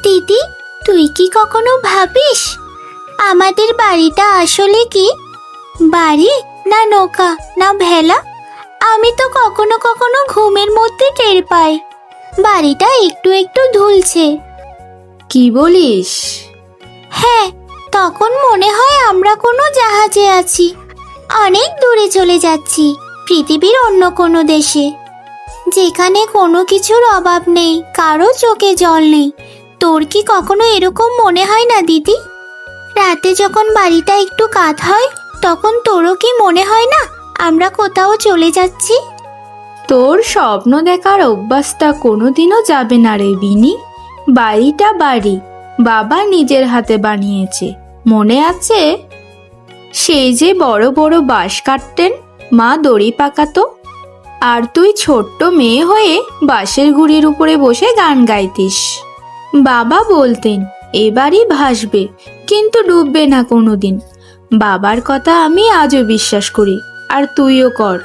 দিদি, তুই কি কখনো ভাবিস আমাদের বাড়িটা আসলে কি? বাড়ি না নৌকা না ভেলা? আমি তো কখনো কখনো ঘুমের মধ্যে টের পাই বাড়িটা একটু একটু দুলছে। কি বলিস? হ্যাঁ, তখন মনে হয় আমরা কোনো জাহাজে আছি, অনেক দূরে চলে যাচ্ছি, পৃথিবীর অন্য কোনো দেশে, যেখানে কোনো কিছুর অভাব নেই, কারো চোখে জল নেই। তোর কি কখনো এরকম মনে হয় না দিদি? রাতে যখন বাড়িটা একটু কাত হয়, তখন তোরও কি মনে হয় না আমরা কোথাও চলে যাচ্ছি? তোর স্বপ্ন দেখার অভ্যাসটা কোনোদিনও যাবে না রে বিনি। বাড়িটা বাড়ি, বাবা নিজের হাতে বানিয়েছে, মনে আছে? সেই যে বড় বড় বাঁশ কাটতেন, মা দড়ি পাকাতো, আর তুই ছোট্ট মেয়ে হয়ে বাঁশের গুঁড়ির উপরে বসে গান গাইতিস। বাবা বলতেন এবারই ভাসবে, কিন্তু ডুববে না কোনোদিন। বাবার কথা আমি আজও বিশ্বাস করি, আর তুইও কর।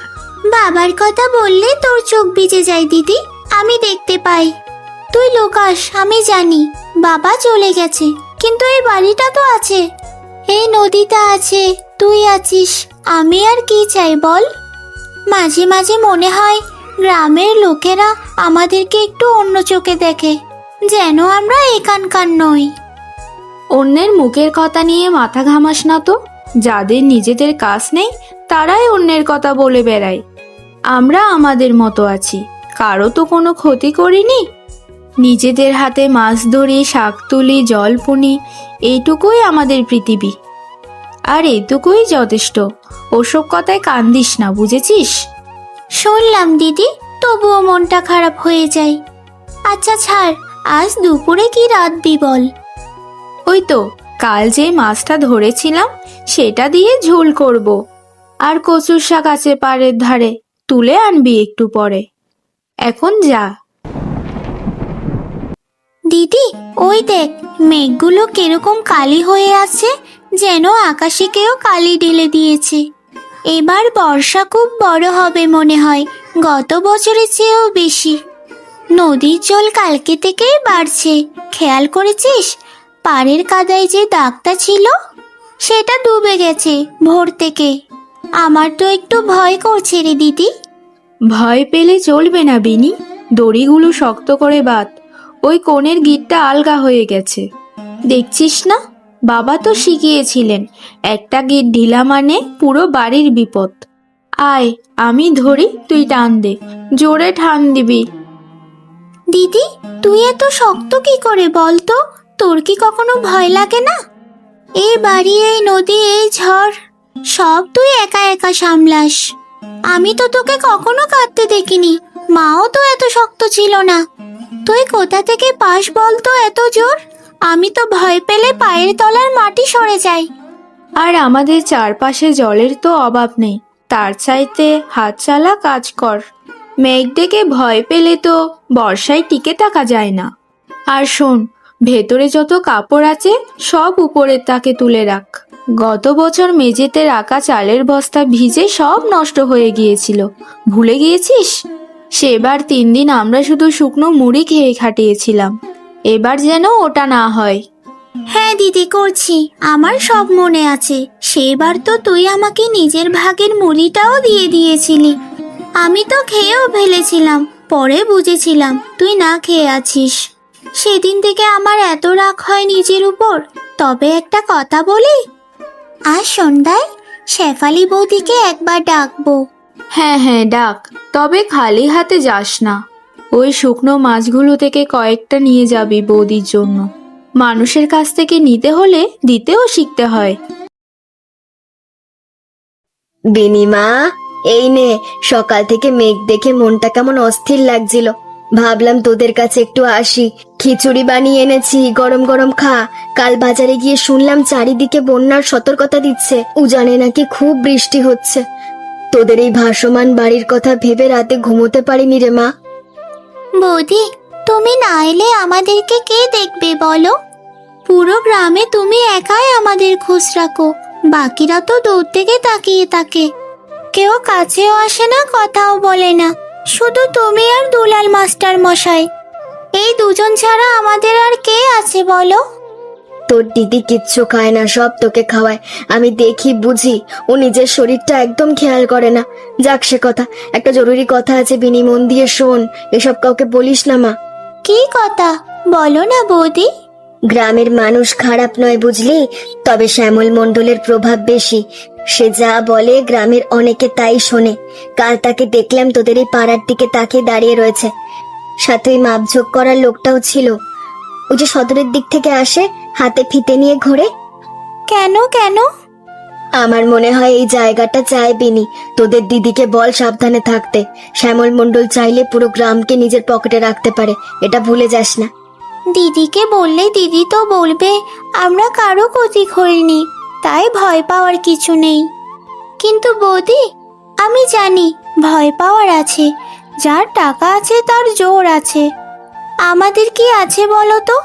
বাবার কথা বললে তোর চোখ ভিজে যায় দিদি, আমি দেখতে পাই। তুই লোকাস, আমি জানি বাবা চলে গেছে, কিন্তু এই বাড়িটা তো আছে, এই নদীটা আছে, তুই আছিস, আমি আর কি চাই বল? মাঝে মাঝে মনে হয় গ্রামের লোকেরা আমাদেরকে একটু অন্য চোখে দেখে, যেন আমরা এখানকার নই। অন্যের মুখের কথা নিয়ে মাথা ঘামাস না তো। যাদের নিজেদের কাজ নেই তারাই অন্যের কথা বলে বেড়ায়। আমরা আমাদের মতো আছি, কারো তো কোনো ক্ষতি করিনি। নিজেদের হাতে মাছ ধরি, শাক তুলি, জল পুনি, এইটুকুই আমাদের পৃথিবী, আর এইটুকুই যথেষ্ট। ওসব কথায় কান দিস না, বুঝেছিস? শুনলাম দিদি, তবুও মনটা খারাপ হয়ে যায়। আচ্ছা ছাড়, আজ দুপুরে কি রাঁধবি বল? ওই তো কাল যে মাছটা ধরেছিলাম সেটা দিয়ে ঝোল করব, আর কচুর শাক আছে পাড়ের ধারে, তুলে আনবি একটু পরে। এখন যা। দিদি, ওই দেখ, মেঘগুলো কিরকম কালি হয়ে আছে, যেন আকাশে কেউ কালি ঢেলে দিয়েছে। এবার বর্ষা খুব বড় হবে মনে হয়, গত বছরের চেয়েও বেশি। নদীর জল কালকে থেকেই বাড়ছে, খেয়াল করেছিস? পাড়ের কাদায় যে দাগটা ছিল সেটা ডুবে গেছে ভোর থেকে। আমার তো একটু ভয় করছে রে দিদি। ভয় পেলে চলবে না বিনি, দড়িগুলো শক্ত করে বাঁধ। ওই কোণের গিঁটটা আলগা হয়ে গেছে, দেখছিস না? বাবা তো শিখিয়েছিলেন, একটা গিঁট ঢিলা মানে পুরো বাড়ির বিপদ। আয়, আমি ধরি, তুই টান দে, জোরে টান দিবি। দিদি, তুই এত শক্ত কি করে বল তো? তোর কি কখনো ভয় লাগে না? এই বাড়ি, এই নদী, এই ঝড়, সব তুই একা একা সামলাস। আমি তো তোকে কখনো কাঁদতে দেখিনি, মাও তো এত শক্ত ছিল না। তুই কোথা থেকে পাস বলতো এত জোর? আমি তো ভয় পেলে পায়ের তলার মাটি সরে যায়। আর আমাদের চারপাশে জলের তো অভাব নেই, তার চাইতে হাত চালা কাজ কর। মেঘ ডেকে ভয় পেলে তো বর্ষায় টিকে থাকা যায় না। আর শোন, ভেতরে যত কাপড় আছে সব উপরের তাকে তুলে রাখ। গত বছর মেঝেতে রাখা চালের বস্তা ভিজে সব নষ্ট হয়ে গিয়েছিল, ভুলে গিয়েছিস? সেবার 3 দিন আমরা শুধু শুকনো মুড়ি খেয়ে কাটিয়েছিলাম, এবার যেন ওটা না হয়। হ্যাঁ দিদি, করছি, আমার সব মনে আছে। সেবার তো তুই আমাকে নিজের ভাগের মুড়িটাও দিয়ে দিয়েছিলি, আমি তো খেয়েও ফেলেছিলাম, পরে বুঝেছিলাম তুই না খেয়ে আছিস। সেদিন থেকে আমার এত রাগ হয় নিজের উপর। তবে একটা কথা বলি, আজ সন্ধ্যায় শেফালি বৌদিকে একবার ডাকবো। হ্যাঁ হ্যাঁ ডাক, তবে খালি হাতে যাস না। ওই শুকনো মাছগুলো থেকে কয়েকটা নিয়ে যাবি বৌদির জন্য। মানুষের কাছ থেকে নিতে হলে দিতেও শিখতে হয়। বিনিমা, এই নে, সকাল থেকে মেঘ দেখে মনটা কেমন অস্থির লাগছিল, ভাবলাম তোদের কাছে একটু আসি। খিচুড়ি বানিয়ে এনেছি, গরম গরম খা। কাল বাজারে গিয়ে শুনলাম চারিদিকে বন্যার সতর্কতা দিচ্ছে, উজানে নাকি খুব বৃষ্টি হচ্ছে। তোদের এই ভাসমান বাড়ির কথা ভেবে রাতে ঘুমোতে পারিনি রে মা। বৌদি, তুমি না এলে আমাদেরকে কে দেখবে বলো? পুরো গ্রামে তুমি একাই আমাদের খোঁজ রাখো, বাকিরা তো দূর থেকে তাকিয়ে থাকে, কেউ কাছেও আসে না, কথাও বলে না, শুধু তুমি আর দুলাল মাস্টার মশাই। এই দুজন ছাড়া আমাদের আর কে আছে বলো? তোর দিদি কিচ্ছু খায় না, সব তোকে খাওয়ায়। আমি দেখি বুঝি, ও নিজের শরীরটা একদম খেয়াল করে না। যাক সে কথা, একটা জরুরি কথা আছে বিনি, মন দিয়ে শোন। এসব কাউকে বলিস না মা। কি কথা বলো না বৌদি? গ্রামের মানুষ খারাপ নয় বুঝলি, তবে শ্যামল মণ্ডলের প্রভাব বেশি। সে যা বলে গ্রামের অনেকে তাই শোনে। কাল তাকে দেখলাম তোদের এই পাড়ার দিকে তাকিয়ে দাঁড়িয়ে রয়েছে। সাথে ওই মাপঝোঁক করার লোকটাও ছিল, ওই যে সদরের দিক থেকে আসে, হাতে ফিতে নিয়ে ঘোরে। কেন কেন? আমার মনে হয় এই জায়গাটা চায় বিনি। তোদের দিদিকে বল সাবধানে থাকতে। শ্যামল মণ্ডল চাইলে পুরো গ্রামকে নিজের পকেটে রাখতে পারে, এটা ভুলে যাস না। দিদিকে বললে দিদি তো বলবে আমরা কারো ক্ষতি করিনি, তাই ভয় পাওয়ার কিছু নেই। কিন্তু বৌদি, আমি জানি ভয় পাওয়ার আছে। যার টাকা আছে তার জোর আছে। আমাদের কি আছে বলো তো?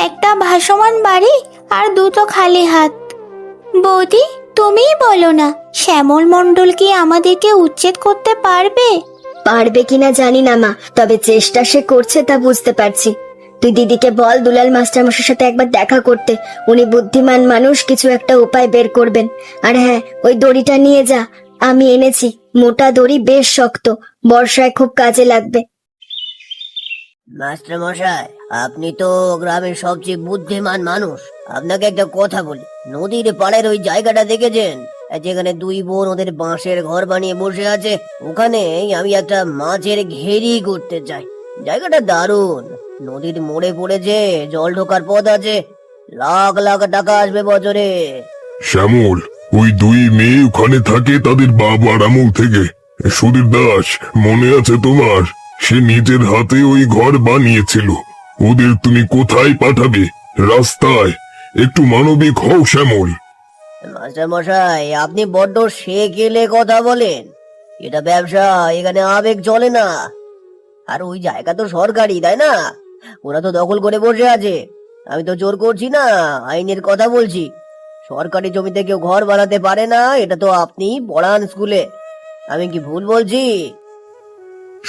একটা ভাসমান বাড়ি আর দুটো খালি হাত। বৌদি, তুমিই বলো না, শ্যামল মণ্ডল কি আমাদেরকে উচ্ছেদ করতে পারবে? পারবে কিনা জানি না মা, তবে চেষ্টা সে করছে তা বুঝতে পারছি। তুই দিদিকে বল দুলাল মাস্টারমশাইয়ের সাথে একবার দেখা করতে। উনি বুদ্ধিমান মানুষ, কিছু একটা উপায় বের করবেন। আর হ্যাঁ, ওই দড়িটা নিয়ে যা, আমি এনেছি। মোটা দড়ি, বেশ শক্ত, বর্ষায় খুব কাজে লাগবে। মাস্টার মশাই, আপনি তো গ্রামের সবচেয়ে বুদ্ধিমান মানুষ। আপনাকে একটা কথা বলি, নদীর পাড়ের ওই জায়গাটা দেখেছেন যেখানে দুই বোন ওদের বাঁশের ঘর বানিয়ে বসে আছে? ওখানে আমি একটা মাছের ঘেরি করতে চাই। জায়গাটা দারুণ, নদীর মোড়ে পড়েছে, জল ঢোকার পথ আছে, লাখ লাখ টাকা আসবে বছরে। শ্যামল, ওই দুই মেয়ে ওখানে থাকে তাদের বাবার আমল থেকে। সুধীর দাস, মনে আছে তোমার? সে নিজের হাতে ওই ঘর বানিয়েছিল। ওদের তুমি কোথায় পাঠাবে? রাস্তায়? একটু মানবিক হও শ্যামল। মাস্টার মশাই, আপনি বড্ড সেকেলে কথা বলেন। এটা ব্যবসা, এখানে আবেগ চলে না। আর ওই জায়গা তো সরকারি, তাই না? ওরা তো দখল করে বসে আছে। আমি তো জোর করছি না, আইনের কথা বলছি। সরকারি জমিতে কেউ ঘর বানাতে পারে না, এটা তো আপনি পড়ান স্কুলে। আমি কি ভুল বলছি?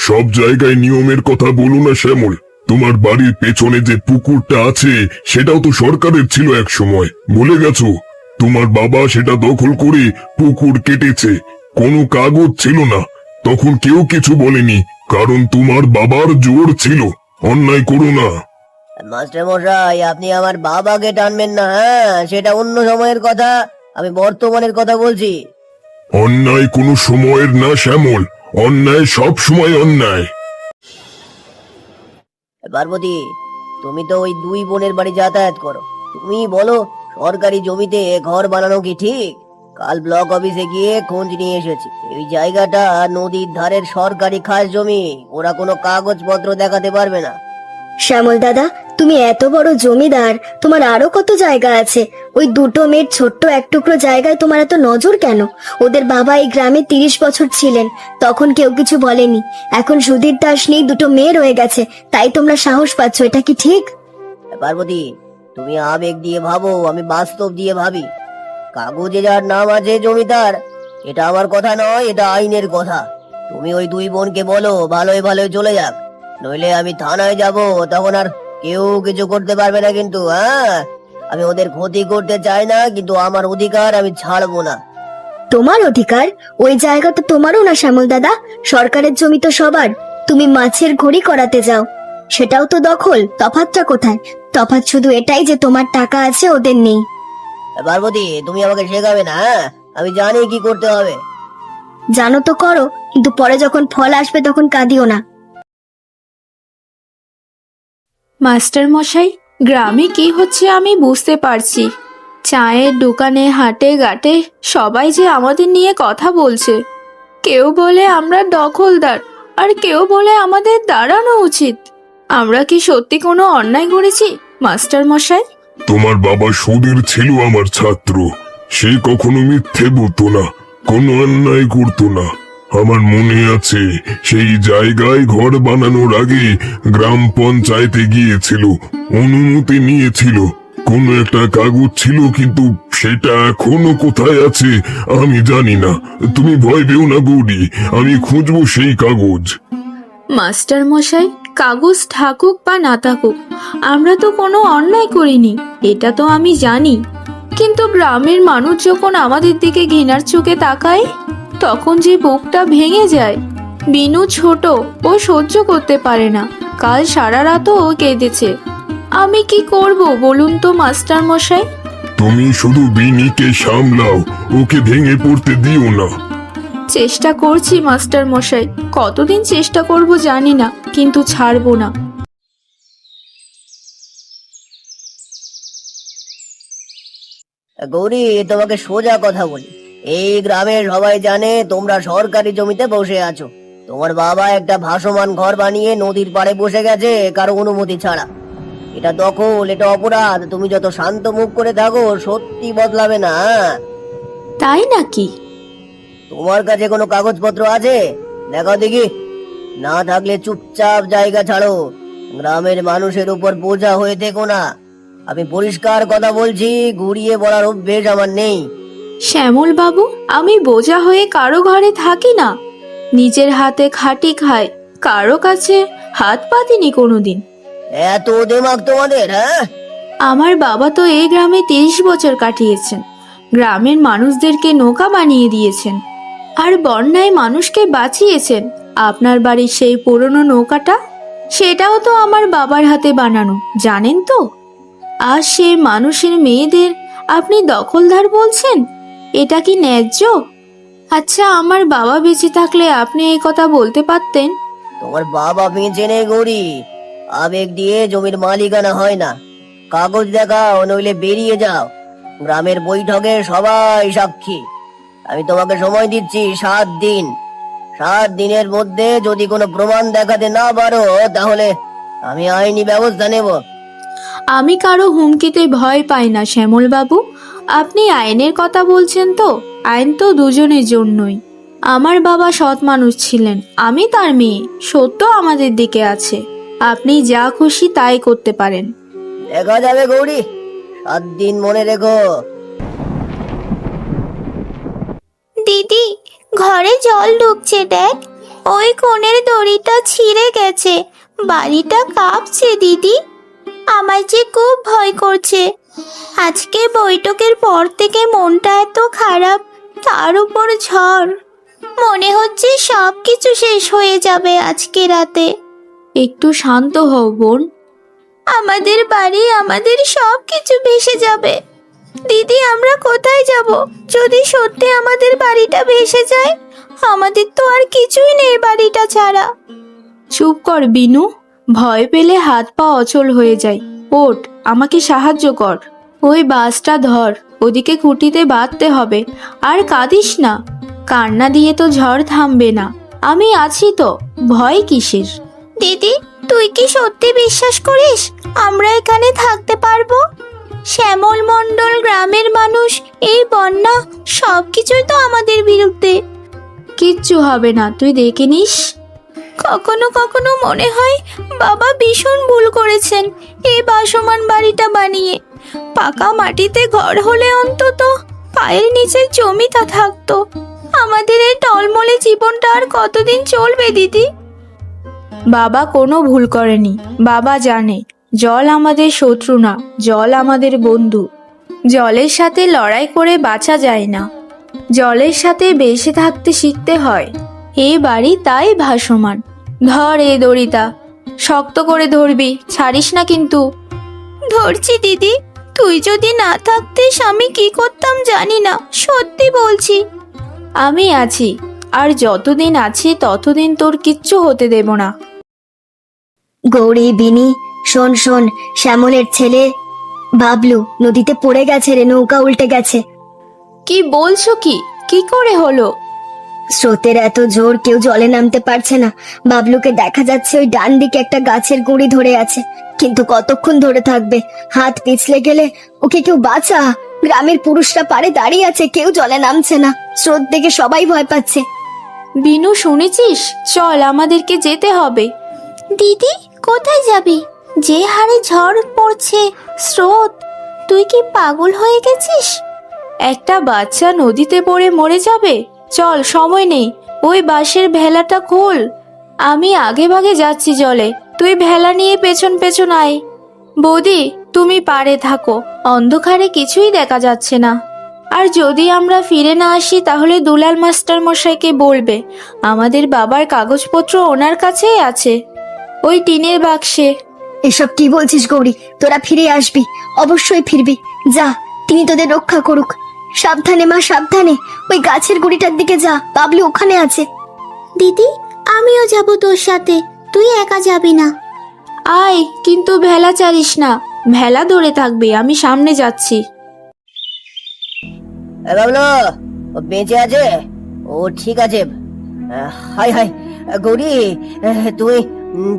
সব জায়গায় নিয়মের কথা বলো না শ্যামল। তোমার বাড়ির পেছনে যে পুকুরটা আছে সেটাও তো সরকারের ছিল এক সময়, ভুলে গেছো? তোমার বাবা সেটা দখল করে পুকুর কেটেছে। কোনো কাগজ ছিল না, তখন কেউ কিছু বলেনি, কারণ তোমার বাবার জোর ছিল। অন্যায় করো না। মাস্টার মশাই, আপনি আমার বাবাকে টানবেন না। হ্যাঁ, সেটা অন্য সময়ের কথা, আমি বর্তমানের কথা বলছি। অন্যায় কোনো সময়ের না শ্যামল, অন্যায় সব সময় অন্যায়। পার্বতী, তুমি তো ওই দুই বোনের বাড়ি যাতায়াত করো, তুমি বলো সরকারি জমিতে ঘর বানানো কি ঠিক? কাল ব্লক অফিসে গিয়ে খোঁজ নিয়ে এসেছি, এই জায়গাটা নদীর ধারের সরকারি খাস জমি। ওরা কোনো কাগজপত্র দেখাতে পারবে না। শ্যামল দাদা, তুমি এত বড় জমিদার, তোমার আরো কত জায়গা আছে। ওই দুটো মেয়ের ছোট্ট এক টুকরো জায়গায় তোমার এত নজর কেন? ওদের বাবা এই গ্রামে 30 বছর ছিলেন, তখন কেউ কিছু বলেনি। এখন সুধীর দাস নেই, দুটো মেয়ে রয়ে গেছে, তাই তোমরা সাহস পাচ্ছ, এটা কি ঠিক? পার্বতী, তুমি আবেগ দিয়ে ভাবো, আমি বাস্তব দিয়ে ভাবি। কাগজে যার নাম আছে জমিদার, এটা আমার কথা নয়, এটা আইনের কথা। তুমি ওই দুই বোনকে বলো ভালোই ভালোই চলে যাক, নইলে আমি থানায় যাব, তখন আর কেউ কিছু করতে পারবে না। কিন্তু হ্যাঁ, আমি ওদের ক্ষতি করতে চাই না, কিন্তু আমার অধিকার আমি ছাড়বো না। তোমার অধিকার? ওই জায়গা তো তোমারও না শ্যামল দাদা, সরকারের জমি তো সবার। তুমি মাছের ঘড়ি করাতে যাও, সেটাও তো দখল। তফাৎটা কোথায়? তফাৎ শুধু এটাই যে তোমার টাকা আছে, ওদের নেই। পার্বতী, তুমি আমাকে শেখাবে না। হ্যাঁ, আমি জানি কি করতে হবে। জানো তো করো, কিন্তু পরে যখন ফল আসবে তখন কাঁদিও না। মাস্টার মশাই, গ্রামে কি হচ্ছে আমি বুঝতে পারছি। চায়ের দোকানে, হাটে ঘাটে সবাই যে আমাদের নিয়ে কথা বলছে। কেউ বলে আমরা দখলদার, আর কেউ বলে আমাদের দাঁড়ানো উচিত। আমরা কি সত্যি কোনো অন্যায় করেছি মাস্টার মশাই? তোমার বাবা সুধীর ছিল আমার ছাত্র, সে কখনো মিথ্যে বলতো না, কোনো অন্যায় করতো না। আমার মনে আছে, সেই জায়গায় ঘর বানানোর আগে গ্রাম পঞ্চায়েতে গিয়েছিল, অনুমতি নিয়েছিল, কোনো একটা কাগজ ছিল, কিন্তু সেটা এখনো কোথায় আছে আমি জানি না। তুমি ভয় পেও না গৌরী, আমি খুঁজবো সেই কাগজ। মাস্টার মশাই, কাগজ থাকুক বা না থাকুক, আমরা তো কোনো অন্যায় করিনি, এটা তো আমি জানি। কিন্তু গ্রামের মানুষ যখন আমাদের দিকে ঘৃণার চোখে তাকায়, তখন যে বুকটা ভেঙে যায়। বিনু ছোট, ও সহ্য করতে পারে না। কাল সারা রাতও ও কেঁদেছে। আমি কি করব বলুন তো মাস্টার মশাই? তুমি শুধু বিনিকে সামলাও, ওকে ভেঙে পড়তে দিও না। চেষ্টা করছি মাস্টার মশাই, কতদিন চেষ্টা করব জানি না, কিন্তু ছাড়বো না। গৌরী, তোমাকে সোজা কথা বলি, এই গ্রামের সবাই জানে তোমরা সরকারি জমিতে বসে আছো। তোমার বাবা একটা ভাসমান ঘর বানিয়ে নদীর পাড়ে বসে গেছে কারো অনুমতি ছাড়া। এটা দখল, এটা অপরাধ। তুমি যত শান্ত মুখ করে থাকো, সত্যি বদলাবে না। তাই নাকি? তোমার কাছে কোনো কাগজপত্র আছে? দেখাও দেখি। না থাকলে চুপচাপ জায়গা ছাড়ো। গ্রামের মানুষের উপর বোঝা হয়ে থেকো না। আমি পরিষ্কার কথা বলছি, ঘুরিয়ে বলার অভ্যেস আমার নেই। শ্যামল বাবু, আমি বোঝা হয়ে কারো ঘরে থাকি না। নিজের হাতে খাটি খায়, কারো কাছে হাত পাতিনি কোনোদিন। এত দেমাগ তোমাদের, হ্যাঁ? আমার বাবা তো এই গ্রামে 30 বছর কাটিয়েছেন। গ্রামের মানুষদেরকে নৌকা বানিয়ে দিয়েছেন, আর বন্যায় মানুষকে বাঁচিয়েছেন। আপনার বাড়ির সেই পুরনো নৌকাটা, সেটাও তো আমার বাবার হাতে বানানো, জানেন তো? আর সে মানুষের মেয়েদের আপনি দখলদার বলছেন, এটা কি ন্যায্য? আচ্ছা, আমার বাবা বেঁচে থাকলে আপনি এই কথা বলতে পারতেন? তোমার বাবা বেঁচে নেই গৌরী। আবেগ দিয়ে জমির মালিকানা হয় না। কাগজ দেখাও, নইলে বেরিয়ে যাও। গ্রামের বৈঠকে সবাই সাক্ষী। আমি তোমাকে সময় দিচ্ছি 7 দিন। 7 দিনের মধ্যে যদি কোনো প্রমাণ দেখাতে না পারো, তাহলে আমি আইনি ব্যবস্থা নেব। আমি কারো হুমকিতে ভয় পাই না শ্যামল বাবু। আপনি আইনের কথা বলছেন তো, আইন তো দুজনের জন্যই। আমার বাবা সৎ মানুষ ছিলেন, আমি তার মেয়ে, সত্য আমাদের দিকে আছে। আপনি যা খুশি তাই করতে পারেন। দেখা যাবে গৌরী, 7 দিন মনে রেখো। দিদি, ঘরে জল ঢুকছে দেখ। ওই কোণের দড়িটা ছিঁড়ে গেছে, বাড়িটা কাঁপছে দিদি। আমার যে খুব ভয় করছে। আজকে বৈঠকের পর থেকে মনটা এত খারাপ, তার উপর ঝড়। মনে হচ্ছে সব কিছু শেষ হয়ে যাবে আজকে রাতে। একটু শান্ত হও বোন। আমাদের বাড়ি, আমাদের সব কিছু ভেসে যাবে। দিদি, আমরা কোথায় যাব যদি সত্যি আমাদের বাড়িটা ভেসে যায়? আমাদের তো আর কিছুই নেই বাড়িটা ছাড়া। চুপ কর বিনু, ভয় পেলে হাত পা অচল হয়ে যায়। ওঠ, আমাকে সাহায্য কর। ওই বাসটা ধর, ওদিকে খুঁটিতে বাঁধতে হবে। আর কাঁদিস না, কান্না দিয়ে তো ঝড় থামবে না। আমি আছি তো, ভয় কিসের? দিদি, তুই কি সত্যি বিশ্বাস করিস আমরা এখানে থাকতে পারবো? শ্যামল মণ্ডল, গ্রামের মানুষ, এই বন্যা, সবকিছুই তো আমাদের বিরুদ্ধে। কিচ্ছু হবে না, তুই দেখে নিস। কখনো কখনো মনে হয় বাবা ভীষণ ভুল করেছেন এই বাসমান বাড়িটা বানিয়ে। পাকা মাটিতে ঘর হলে অন্তত পায়ের নিচের জমিটা থাকতো। আমাদের এই টলমলে জীবনটা আর কতদিন চলবে দিদি? বাবা কোনো ভুল করেনি। বাবা জানে জল আমাদের শত্রু না, জল আমাদের বন্ধু। জলের সাথে লড়াই করে বাঁচা যায় না, জলের সাথে বেঁচে থাকতে শিখতে হয়। এই বাড়ি তাই ভাসমান। ধর এই দড়িটা, শক্ত করে ধরবি, ছাড়িস না কিন্তু। ধরছি দিদি। তুই যদি না থাকতিস আমি কি করতাম জানি না, সত্যি বলছি। আমি আছি, আর যতদিন আছি ততদিন তোর কিচ্ছু হতে দেব না। গৌরী, বিনি, শোন শোন, শ্যামলের ছেলে বাবলু নদীতে পড়ে গেছে রে, নৌকা উল্টে গেছে। কি বলছো? কি করে হলো? স্রোতের এত জোর, কেউ জলে নামতে পারছে না। বাবলুকে দেখা যাচ্ছে ওই ডান দিকে একটা গাছের গুঁড়ি ধরে আছে, কিন্তু কতক্ষণ ধরে থাকবে? হাত পিছলে গেলে ওকে কেউ বাঁচা। গ্রামের পুরুষরা পারে দাঁড়িয়ে আছে, কেউ জলে নামছে না। স্রোত দেখে সবাই ভয় পাচ্ছে। বিনু, শুনেছিস? চল, আমাদেরকে যেতে হবে। দিদি, কোথায় যাবি? যে হারে ঝড় পড়ছে, স্রোত, তুই কি পাগল হয়ে গেছিস? একটা বাচ্চা নদীতে পড়ে মরে যাবে? চল, সময় নেই। ওই বাঁশের ভেলাটা খোল। আমি আগে ভাগে যাচ্ছি জলে, তুই ভেলা নিয়ে পেছন পেছন আয়। বৌদি, তুমি পারে থাকো, অন্ধকারে কিছুই দেখা যাচ্ছে না। আর যদি আমরা ফিরে না আসি তাহলে দুলাল মাস্টার মশাইকে বলবে আমাদের বাবার কাগজপত্র ওনার কাছেই আছে, ওই টিনের বাক্সে। এসব কি বলছিস গৌরী? তোরা ফিরে আসবি, অবশ্যই ফিরবি। যা, তিনি তোদের রক্ষা করুক। সাবধানে মা, সাবধানে। ওই গাছের গুড়িটার দিকে যা, বাবলি ওখানে আছে। দিদি, আমিও যাব তোর সাথে, তুই একা যাবি না। আয়, কিন্তু ভেলা চালিস না, ভেলা ধরে থাকবে, আমি সামনে যাচ্ছি। বাবলু, ও বেঁচে আছে? ও ঠিক আছে। হাই হাই গৌরী,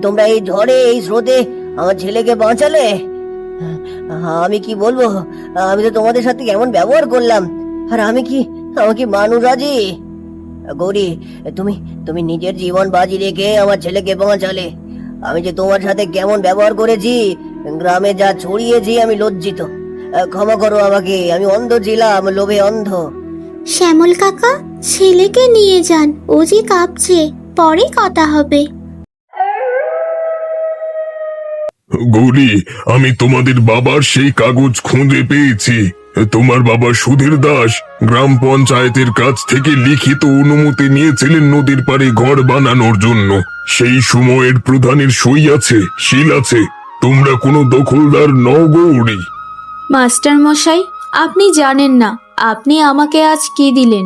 তোমরা এই ঝড়ে, এই স্রোতে আমার ছেলেকে বাঁচালে। আমি কি বলবো, আমি তো তোমাদের সাথে কেমন ব্যবহার করলাম, আর আমি কি মানুষ আছি? গৌরী, তুমি নিজের জীবন বাজি রেখে আমার ছেলেকে বাঁচালে। আমি যে তোমার সাথে কেমন ব্যবহার করেছি, গ্রামে যা ছড়িয়েছি, আমি লজ্জিত। ক্ষমা করো আমাকে, আমি অন্ধ ছিলাম, লোভে অন্ধ। শ্যামল কাকা, ছেলেকে নিয়ে যান, ও যে কাঁপছে, পরে কথা হবে। গৌরী, আমি তোমাদের বাবার সেই কাগজ খুঁজে পেয়েছি। তোমার বাবা সুধীর দাস গ্রাম পঞ্চায়েতের কাছ থেকে লিখিত অনুমতি নিয়েছিলেন নদীর পাড়ে ঘর বানানোর জন্য। সেই সময়ের প্রধানের সই আছে, শিল আছে। তোমরা কোনো দখলদার নও গৌরী। মাস্টার মশাই, আপনি জানেন না আপনি আমাকে আজ কি দিলেন।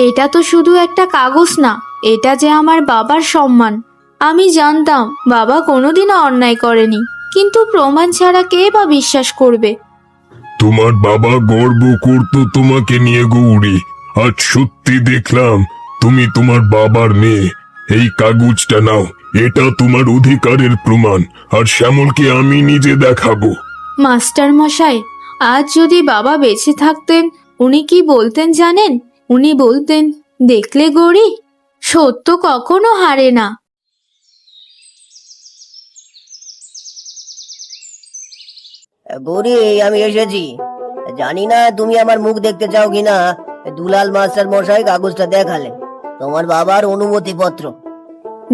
এটা তো শুধু একটা কাগজ না, এটা যে আমার বাবার সম্মান। আমি জানতাম বাবা কোনোদিনও অন্যায় করেনি, কিন্তু প্রমাণ ছাড়া কে বা বিশ্বাস করবে? তোমার বাবা গর্ব করত তোমাকে নিয়ে গৌরী। আজ সত্যি দেখলাম তুমি তোমার বাবার মেয়ে। এই কাগজটা নাও, এটা তোমার অধিকারের প্রমাণ, আর শ্যামলকে আমি নিজে দেখাবো। মাস্টার মশাই, আজ যদি বাবা বেঁচে থাকতেন, উনি কি বলতেন জানেন? উনি বলতেন, দেখলে গৌরী, সত্য কখনো হারে না। গৌরী, আমি এসেছি। জানি না তুমি আমার মুখ দেখতে চাও কিনা। দুলাল মাস্টার মশাই কাগজটা দেখালেন, তোমার বাবার অনুমতি পত্র।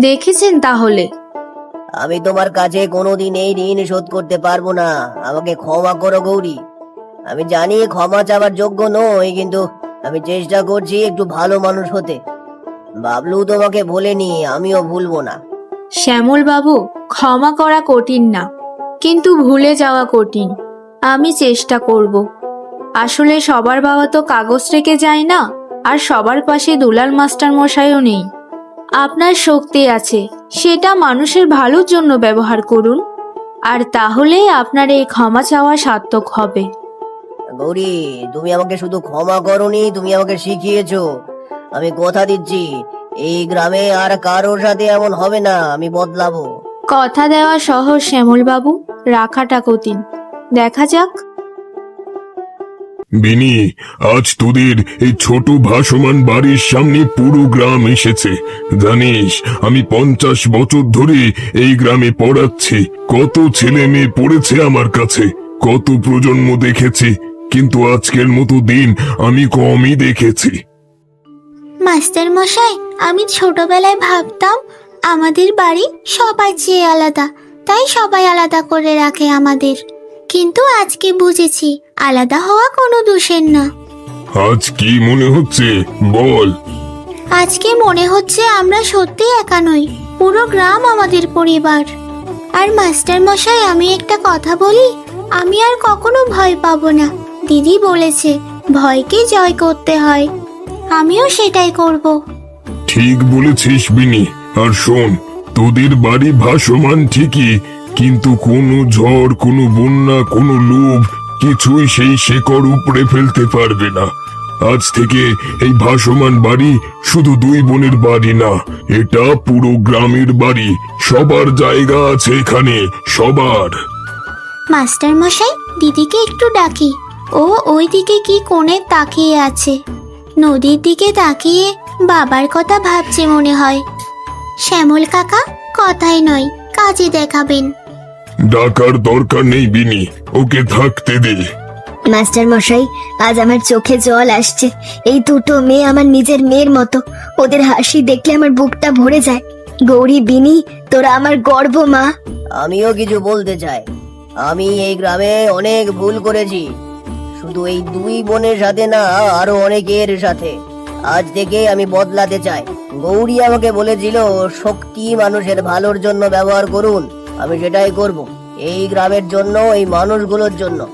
দেখেছেন তাহলে? আমি তোমার কাছে কোনোদিন এই ঋণ শোধ করতে পারবো না। আমাকে ক্ষমা করো গৌরী। আমি জানি ক্ষমা চাওয়ার যোগ্য নই, কিন্তু আমি চেষ্টা করছি একটু ভালো মানুষ হতে। বাবলু তোমাকে ভোলেনি, আমিও ভুলবো না। শ্যামল বাবু, ক্ষমা করা কঠিন না, কিন্তু ভুলে যাওয়া কঠিন। আমি চেষ্টা করব। আসলে সবার বাবা তো কাগজ রেখে যায় না, আর সবার পাশে দুলাল মাস্টার মশাইও নেই। আপনার শক্তি আছে, সেটা মানুষের ভালোর জন্য ব্যবহার করুন, আর তাহলেই আপনার এই ক্ষমা চাওয়া সার্থক হবে। গৌরী, তুমি আমাকে শুধু ক্ষমা করোনি, তুমি আমাকে শিখিয়েছো। আমি কথা দিচ্ছি, এই গ্রামে আর কারোর সাথে এমন হবে না। আমি বদলাবো। কথা দেওয়া সহজ শ্যামল বাবু, রাখাটা কঠিন। দেখা যাক। বিনি, আজ তোদের এই ছোট ভাসমান বাড়ির সামনে পুরো গ্রাম এসেছে। জানিস, আমি 50 বছর ধরে এই গ্রামে পড়াচ্ছি। কত ছেলে মেয়ে পড়েছে আমার কাছে, কত প্রজন্ম দেখেছি, কিন্তু আজকের মতো দিন আমি কমই দেখেছি। মাস্টার মশাই, আমি ছোটবেলায় ভাবতাম আমাদের বাড়ি সবার চেয়ে আলাদা, তাই সবাই আলাদা করে রাখে আমাদের। কিন্তু আজকে বুঝেছি আলাদা হওয়া কোনো দোষের না। আজ কি মনে হচ্ছে বল? আজকে মনে হচ্ছে আমরা সত্যি একা নই, পুরো গ্রাম আমাদের পরিবার। আর মাস্টার মশাই, আমি একটা কথা বলি, আমি আর কখনো ভয় পাবো না। দিদি বলেছে ভয়কে জয় করতে হয়, আমিও সেটাই করব। ঠিক বলেছিস বিনি। আর শোন, তোদের বাড়ি ভাসমান ঠিকই, কিন্তু কোনো ঝড়, কোনো বন্যা, কোনো লোভ কিছুই সেই শেকড় উপড়ে ফেলতে পারবে না। আজ থেকে এই ভাসমান বাড়ি শুধু দুই বোনের বাড়ি না, এটা পুরো গ্রামের বাড়ি। সবার জায়গা আছে এখানে, সবার। মাস্টার মশাই, দিদিকে একটু ডাকি, ও ওই দিকে কি কোণে তাকিয়ে আছে, নদীর দিকে তাকিয়ে বাবার কথা ভাবছে মনে হয়। শ্যামল কাকা, কথাই নয় কাজে দেখাবেন। ডাকার দরকার নেই বিনি, ওকে থাকতে দে। মাস্টার মশাই, আজ আমার চোখে জল আসছে। এই দুটো মেয়ে আমার নিজের মেয়ের মতো। ওদের হাসি দেখলে আমার বুকটা ভরে যায়। গৌরী, বিনি, তোরা আমার গর্ব মা। আমিও কিছু বলতে চাই। আমি এই গ্রামে অনেক ভুল করেছি, শুধু এই দুই বোনের সাথে না, আরো অনেকের সাথে। আজ থেকে আমি বদলাতে চাই। গৌরী আমাকে বলেছিল শক্তি মানুষের ভালোর জন্য ব্যবহার করুন, আমি সেটাই করব, এই গ্রামের জন্য, এই মানুষগুলোর জন্য।